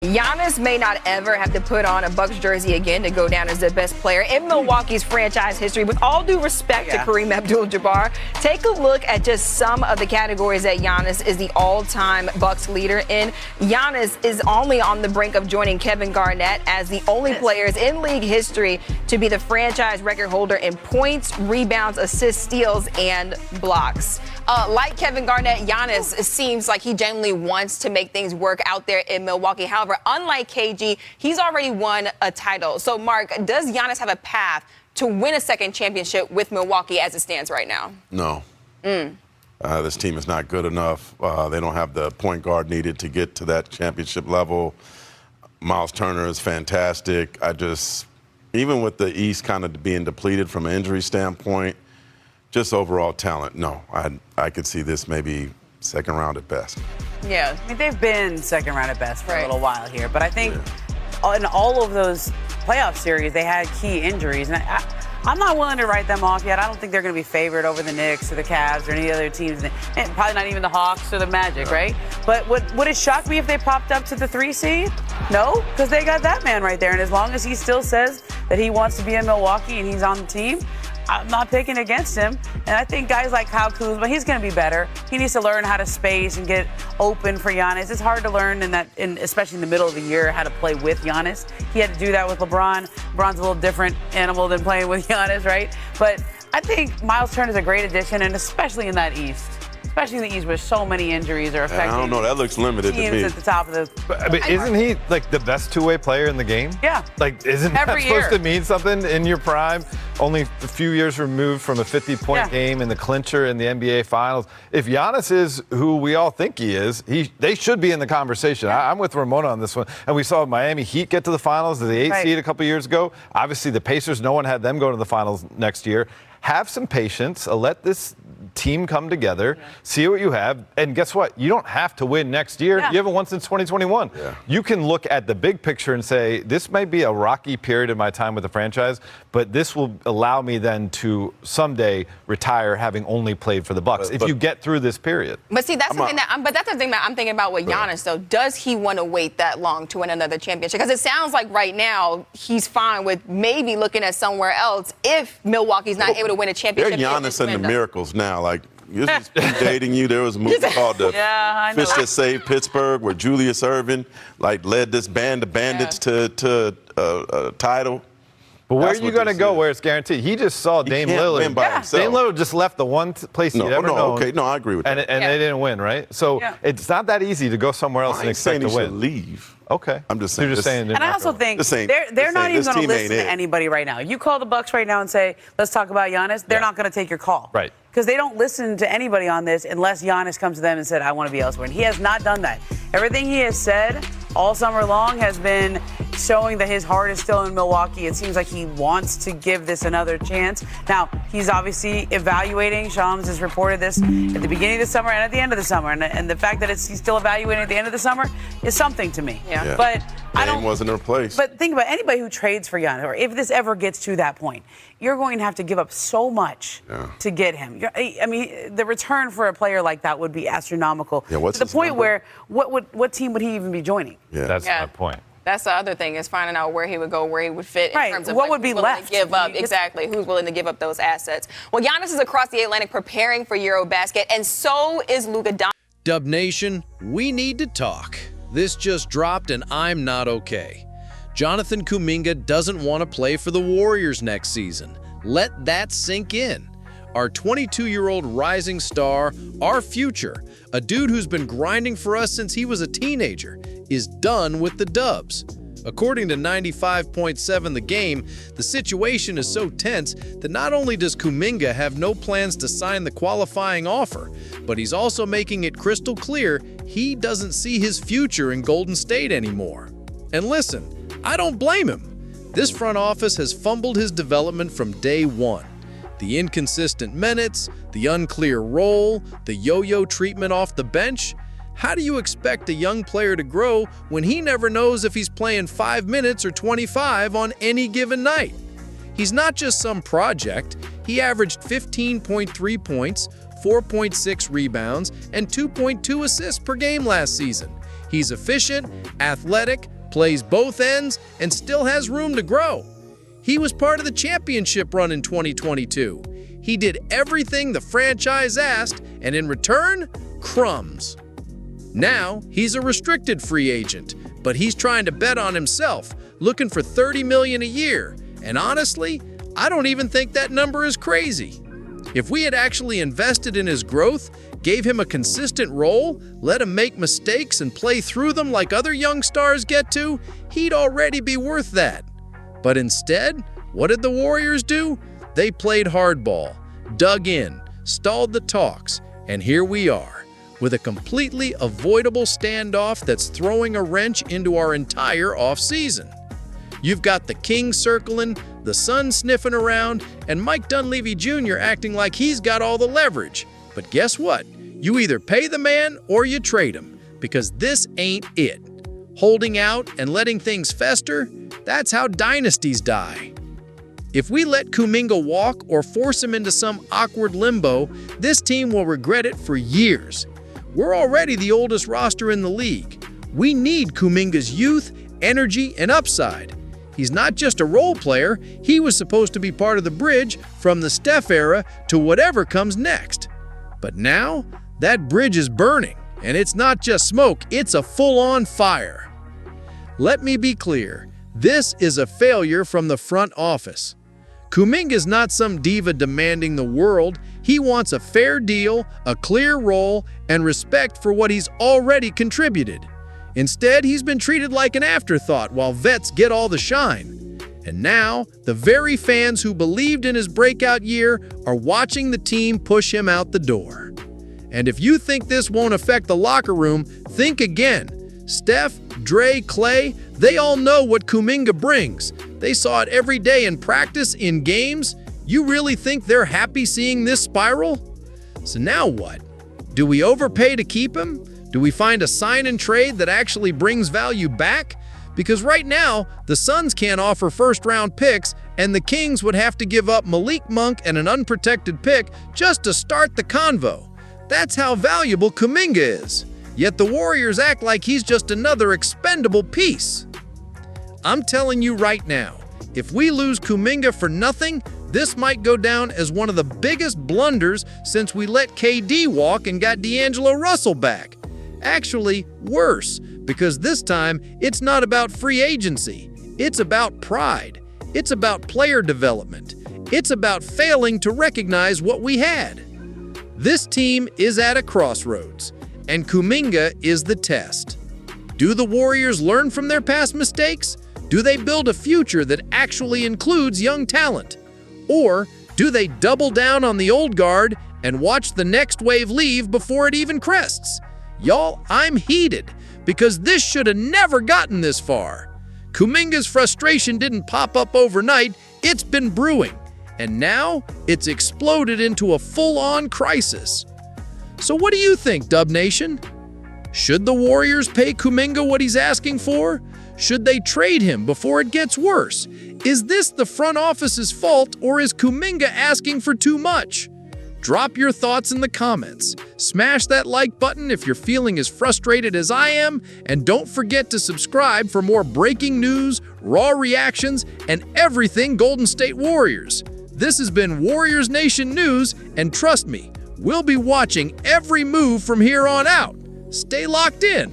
Giannis may not ever have to put on a Bucks jersey again to go down as the best player in Milwaukee's franchise history. With all due respect to Kareem Abdul-Jabbar, take a look at just some of the categories that Giannis is the all-time Bucks leader in. Giannis is only on the brink of joining Kevin Garnett as the only players in league history to be the franchise record holder in points, rebounds, assists, steals, and blocks. Like Kevin Garnett, Giannis seems like he genuinely wants to make things work out there in Milwaukee. However, unlike KG, he's already won a title. So, Mark, does Giannis have a path to win a second championship with Milwaukee as it stands right now? No. This team is not good enough. They don't have the point guard needed to get to that championship level. Miles Turner is fantastic. Even with the East kind of being depleted from an injury standpoint, just overall talent, no. I could see this maybe second round at best. Yeah, I mean, they've been second round at best for a little while here. But I think in all of those playoff series, they had key injuries. And I'm not willing to write them off yet. I don't think they're going to be favored over the Knicks or the Cavs or any other teams. And probably not even the Hawks or the Magic, right? But would it shock me if they popped up to the 3 seed? No, because they got that man right there. And as long as he still says that he wants to be in Milwaukee and he's on the team, I'm not picking against him. And I think guys like Kyle Kuzma, he's going to be better. He needs to learn how to space and get open for Giannis. It's hard to learn especially in the middle of the year, how to play with Giannis. He had to do that with LeBron. LeBron's a little different animal than playing with Giannis, right? But I think Miles Turner is a great addition, and especially in that East. Especially in the East where so many injuries are affecting. I don't know. That looks limited to me. At the top of the. But isn't he like the best two-way player in the game? Yeah. Like, isn't that supposed to mean something in your prime? Only a few years removed from a 50-point game in the clincher in the NBA Finals. If Giannis is who we all think he is, they should be in the conversation. I'm with Ramona on this one. And we saw Miami Heat get to the Finals, the 8th seed a couple years ago. Obviously, the Pacers, no one had them go to the Finals next year. Have some patience. Let this team come together, see what you have, and guess what? You don't have to win next year. You haven't won since 2021. You can look at the big picture and say, this might be a rocky period in my time with the franchise, but this will allow me then to someday retire having only played for the Bucks if you get through this period. But see, that's something that's the thing that I'm thinking about with Giannis, though. Does he want to wait that long to win another championship? Because it sounds like right now he's fine with maybe looking at somewhere else if Milwaukee's not able to win a championship. They're Giannis and the Miracles now. Like, this is dating you. There was a movie called The Fish That Saved Pittsburgh where Julius Erving led this band of bandits to a title. But where are you going to go where it's guaranteed? He just saw Dame Lillard. Dame Lillard just left the one place he'd ever known. Okay, no, I agree with that. And they didn't win, right? So it's not that easy to go somewhere else and expect to win. Should leave. Okay. I'm just saying. You're just saying. And I also think they're not even going to listen to anybody right now. You call the Bucks right now and say, let's talk about Giannis, they're not going to take your call. Right. Because they don't listen to anybody on this unless Giannis comes to them and said, I want to be elsewhere. And he has not done that. Everything he has said all summer long has been showing that his heart is still in Milwaukee. It seems like he wants to give this another chance. Now, he's obviously evaluating. Shams has reported this at the beginning of the summer and at the end of the summer. And the fact that he's still evaluating at the end of the summer is something to me. Yeah. But Dame wasn't replaced. But think about anybody who trades for Giannis, or if this ever gets to that point, you're going to have to give up so much to get him. I mean, the return for a player like that would be astronomical. Yeah, what's to the point where what team would he even be joining? Yeah, that's my point. That's the other thing, is finding out where he would go, where he would fit in terms of what would be left to give up. Exactly, who's willing to give up those assets. Well, Giannis is across the Atlantic preparing for Eurobasket, and so is Luka Doncic. Dub Nation, we need to talk. This just dropped and I'm not okay. Jonathan Kuminga doesn't want to play for the Warriors next season. Let that sink in. Our 22-year-old rising star, our future, a dude who's been grinding for us since he was a teenager, is done with the Dubs. According to 95.7 The Game, the situation is so tense that not only does Kuminga have no plans to sign the qualifying offer, but he's also making it crystal clear he doesn't see his future in Golden State anymore. And listen, I don't blame him. This front office has fumbled his development from day one. The inconsistent minutes, the unclear role, the yo-yo treatment off the bench. How do you expect a young player to grow when he never knows if he's playing 5 minutes or 25 on any given night? He's not just some project. He averaged 15.3 points, 4.6 rebounds, and 2.2 assists per game last season. He's efficient, athletic, plays both ends, and still has room to grow. He was part of the championship run in 2022. He did everything the franchise asked, and in return, crumbs. Now, he's a restricted free agent, but he's trying to bet on himself, looking for $30 million a year. And honestly, I don't even think that number is crazy. If we had actually invested in his growth, gave him a consistent role, let him make mistakes and play through them like other young stars get to, he'd already be worth that. But instead, what did the Warriors do? They played hardball, dug in, stalled the talks, and here we are, with a completely avoidable standoff that's throwing a wrench into our entire offseason. You've got the Kings circling, the Suns sniffing around, and Mike Dunleavy Jr. acting like he's got all the leverage. But guess what? You either pay the man or you trade him, because this ain't it. Holding out and letting things fester, that's how dynasties die. If we let Kuminga walk or force him into some awkward limbo, this team will regret it for years. We're already the oldest roster in the league. We need Kuminga's youth, energy, and upside. He's not just a role player, he was supposed to be part of the bridge from the Steph era to whatever comes next. But now, that bridge is burning, and it's not just smoke, it's a full-on fire. Let me be clear, this is a failure from the front office. Kuminga's not some diva demanding the world. He wants a fair deal, a clear role, and respect for what he's already contributed. Instead, he's been treated like an afterthought while vets get all the shine. And now, the very fans who believed in his breakout year are watching the team push him out the door. And if you think this won't affect the locker room, think again. Steph, Dre, Clay, they all know what Kuminga brings. They saw it every day in practice, in games. You really think they're happy seeing this spiral? So now what? Do we overpay to keep him? Do we find a sign and trade that actually brings value back? Because right now, the Suns can't offer first-round picks, and the Kings would have to give up Malik Monk and an unprotected pick just to start the convo. That's how valuable Kuminga is. Yet the Warriors act like he's just another expendable piece. I'm telling you right now, if we lose Kuminga for nothing, this might go down as one of the biggest blunders since we let KD walk and got D'Angelo Russell back. Actually, worse, because this time it's not about free agency. It's about pride. It's about player development. It's about failing to recognize what we had. This team is at a crossroads, and Kuminga is the test. Do the Warriors learn from their past mistakes? Do they build a future that actually includes young talent? Or do they double down on the old guard and watch the next wave leave before it even crests? Y'all, I'm heated because this should have never gotten this far. Kuminga's frustration didn't pop up overnight, it's been brewing, and now it's exploded into a full-on crisis. So what do you think, Dub Nation? Should the Warriors pay Kuminga what he's asking for? Should they trade him before it gets worse? Is this the front office's fault, or is Kuminga asking for too much? Drop your thoughts in the comments. Smash that like button if you're feeling as frustrated as I am, and don't forget to subscribe for more breaking news, raw reactions, and everything Golden State Warriors. This has been Warriors Nation News, and trust me, we'll be watching every move from here on out. Stay locked in.